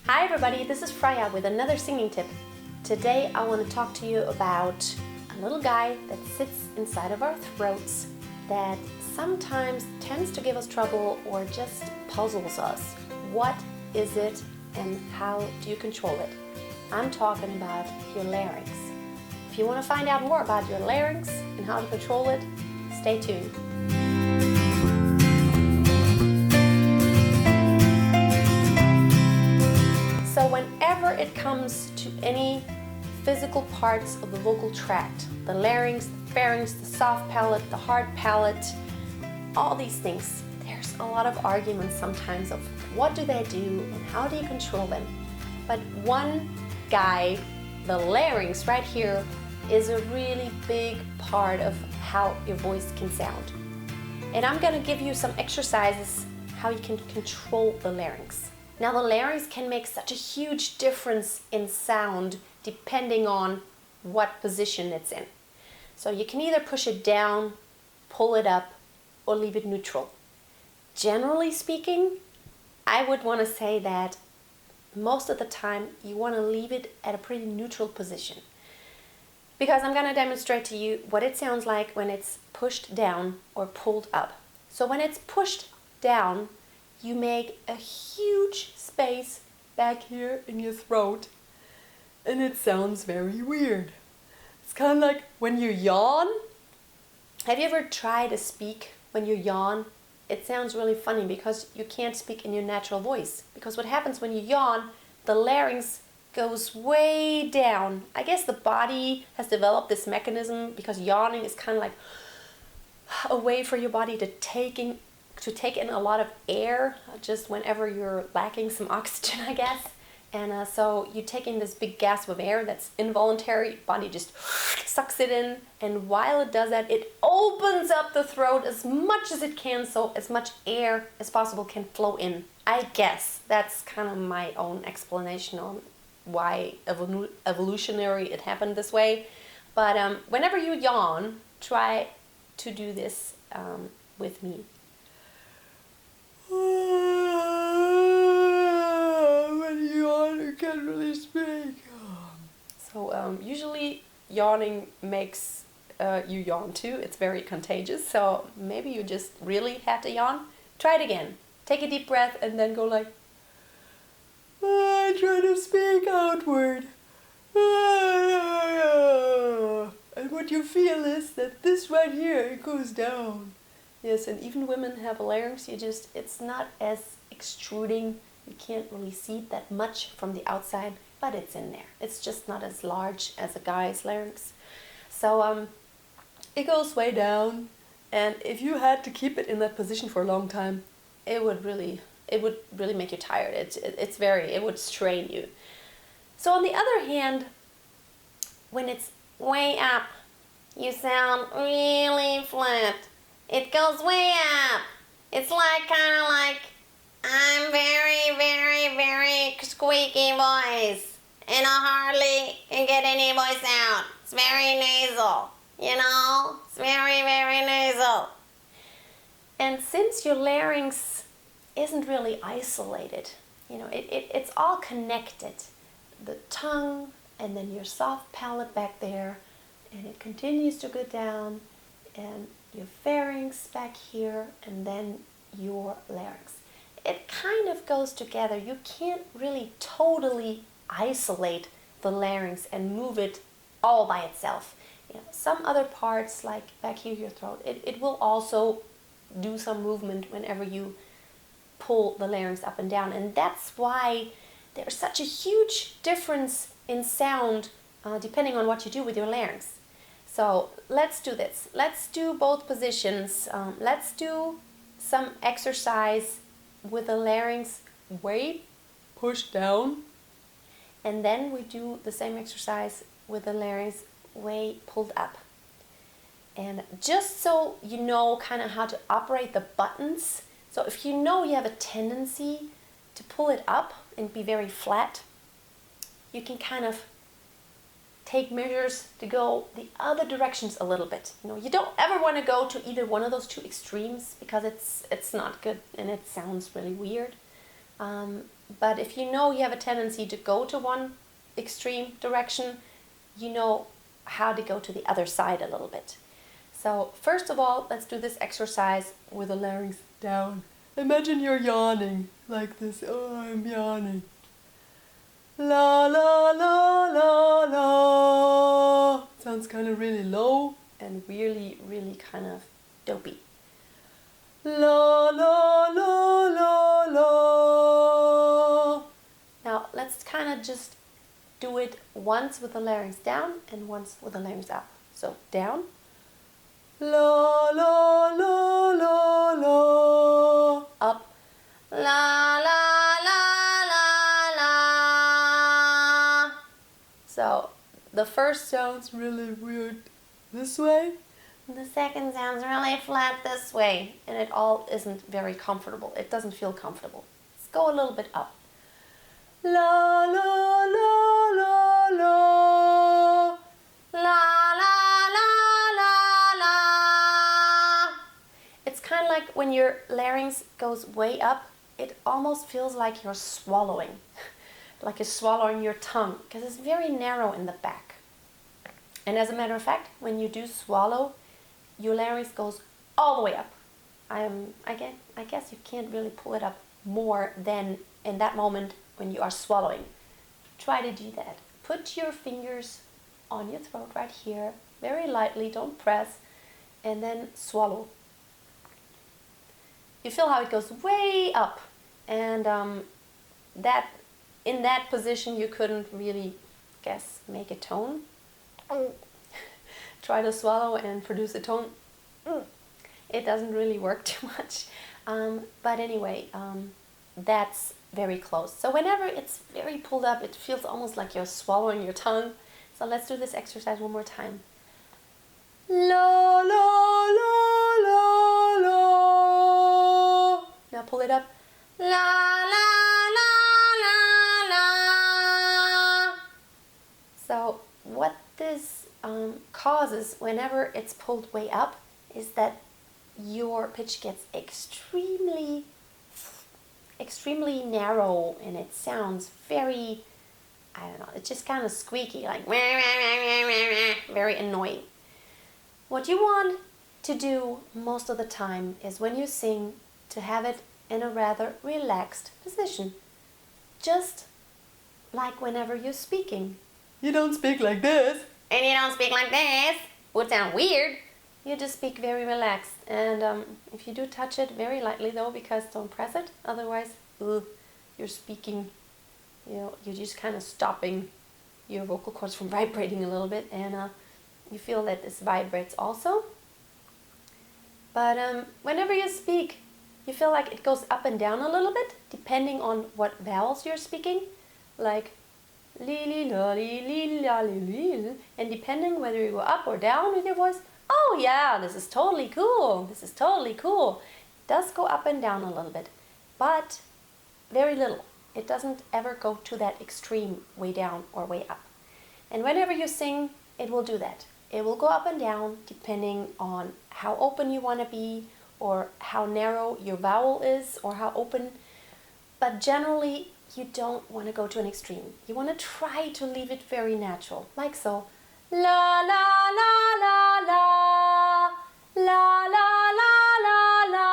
Hi everybody, this is Freya with another singing tip. Today I want to talk to you about a little guy that sits inside of our throats that sometimes tends to give us trouble or just puzzles us. What is it and how do you control it? I'm talking about your larynx. If you want to find out more about your larynx and how to control it, stay tuned. So whenever it comes to any physical parts of the vocal tract, the larynx, the pharynx, the soft palate, the hard palate, all these things, there's a lot of arguments sometimes of what do they do and how do you control them. But one guy, the larynx right here, is a really big part of how your voice can sound. And I'm going to give you some exercises how you can control the larynx. Now the larynx can make such a huge difference in sound depending on what position it's in. So you can either push it down, pull it up, or leave it neutral. Generally speaking, I would want to say that most of the time you want to leave it at a pretty neutral position. Because I'm going to demonstrate to you what it sounds like when it's pushed down or pulled up. So when it's pushed down, you make a huge space back here in your throat and it sounds very weird. It's kind of like when you yawn. Have you ever tried to speak when you yawn? It sounds really funny because you can't speak in your natural voice. Because what happens when you yawn, the larynx goes way down. I guess the body has developed this mechanism because yawning is kind of like a way for your body to take in a lot of air just whenever you're lacking some oxygen, I guess. And so you take in this big gasp of air that's involuntary. Body just sucks it in, and while it does that, it opens up the throat as much as it can so as much air as possible can flow in. I guess that's kind of my own explanation on why evolutionary it happened this way. But whenever you yawn, try to do this with me. When you yawn, you can't really speak. So usually yawning makes you yawn too. It's very contagious. So maybe you just really had to yawn. Try it again. Take a deep breath and then go like, I try to speak outward. And what you feel is that this right here, it goes down. Yes, and even women have a larynx. It's not as extruding. You can't really see it that much from the outside, but it's in there. It's just not as large as a guy's larynx. So it goes way down, and if you had to keep it in that position for a long time, it would really make you tired. It would strain you. So on the other hand, when it's way up, you sound really flat. It goes way up. It's like kind of like I'm very, very, very squeaky voice, and I hardly can get any voice out. It's very nasal, you know? It's very, very nasal. And since your larynx isn't really isolated, you know, it's all connected. The tongue and then your soft palate back there, and it continues to go down, and your pharynx back here, and then your larynx. It kind of goes together. You can't really totally isolate the larynx and move it all by itself. You know, some other parts, like back here your throat, it will also do some movement whenever you pull the larynx up and down. And that's why there's such a huge difference in sound depending on what you do with your larynx. So let's do this. Let's do both positions. Let's do some exercise with the larynx way pushed down. And then we do the same exercise with the larynx way pulled up. And just so you know kind of how to operate the buttons. So if you know you have a tendency to pull it up and be very flat, you can kind of take measures to go the other directions a little bit. You know, you don't ever want to go to either one of those two extremes because it's not good and it sounds really weird. But if you know you have a tendency to go to one extreme direction, you know how to go to the other side a little bit. So first of all, let's do this exercise with the larynx down. Imagine you're yawning like this. Oh, I'm yawning. La la la la la. Sounds kind of really low and really, really kind of dopey. La la la la la. Now let's kind of just do it once with the larynx down and once with the larynx up. So down. La la la la la. Up. La la la la la. So the first sounds really weird this way. The second sounds really flat this way, and it all isn't very comfortable. It doesn't feel comfortable. Let's go a little bit up. La la la la la. La la la la la. It's kind of like when your larynx goes way up, it almost feels like you're swallowing. Like you're swallowing your tongue, because it's very narrow in the back. And as a matter of fact, when you do swallow, your larynx goes all the way up. I guess you can't really pull it up more than in that moment when you are swallowing. Try to do that. Put your fingers on your throat right here, very lightly, don't press, and then swallow. You feel how it goes way up, and that in that position you couldn't really, make a tone. Try to swallow and produce a tone. It doesn't really work too much. But anyway, that's very close. So whenever it's very pulled up, it feels almost like you're swallowing your tongue. So let's do this exercise one more time. La la la la la. Now pull it up. La la la la la. So what this causes whenever it's pulled way up is that your pitch gets extremely narrow, and it sounds very, it's just kind of squeaky, like very annoying. What you want to do most of the time is when you sing to have it in a rather relaxed position, just like whenever you're speaking. You don't speak like this. And you don't speak like this. Would sound weird. You just speak very relaxed. And if you do touch it very lightly though, because don't press it, otherwise you're speaking, you're just kind of stopping your vocal cords from vibrating a little bit, and you feel that this vibrates also. But whenever you speak, you feel like it goes up and down a little bit, depending on what vowels you're speaking, like li li la li li la li li, and depending whether you go up or down with your voice, oh yeah, this is totally cool, this is totally cool. It does go up and down a little bit, but very little. It doesn't ever go to that extreme way down or way up. And whenever you sing, it will do that. It will go up and down depending on how open you want to be, or how narrow your vowel is, or how open. But generally, you don't want to go to an extreme. You want to try to leave it very natural, like so. La la la la la. La la la la la.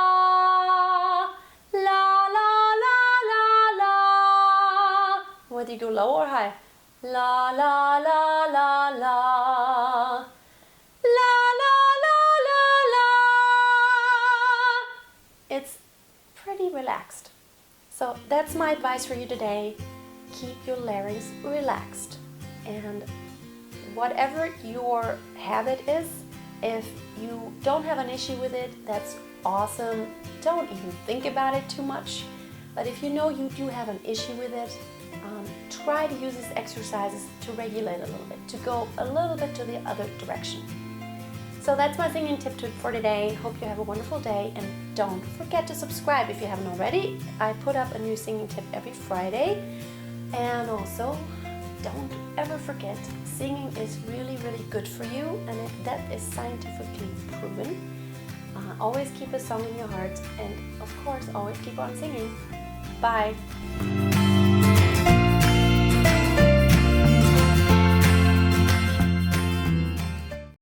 La la la la la. Whether you go low or high. La la la la la. La la la la la. It's pretty relaxed. So that's my advice for you today. Keep your larynx relaxed. And whatever your habit is, if you don't have an issue with it, that's awesome. Don't even think about it too much. But if you know you do have an issue with it, try to use these exercises to regulate a little bit, to go a little bit to the other direction. So that's my singing tip for today. Hope you have a wonderful day, and don't forget to subscribe if you haven't already. I put up a new singing tip every Friday. And also, don't ever forget, singing is really, really good for you, and that is scientifically proven. Always keep a song in your heart, and of course, always keep on singing. Bye.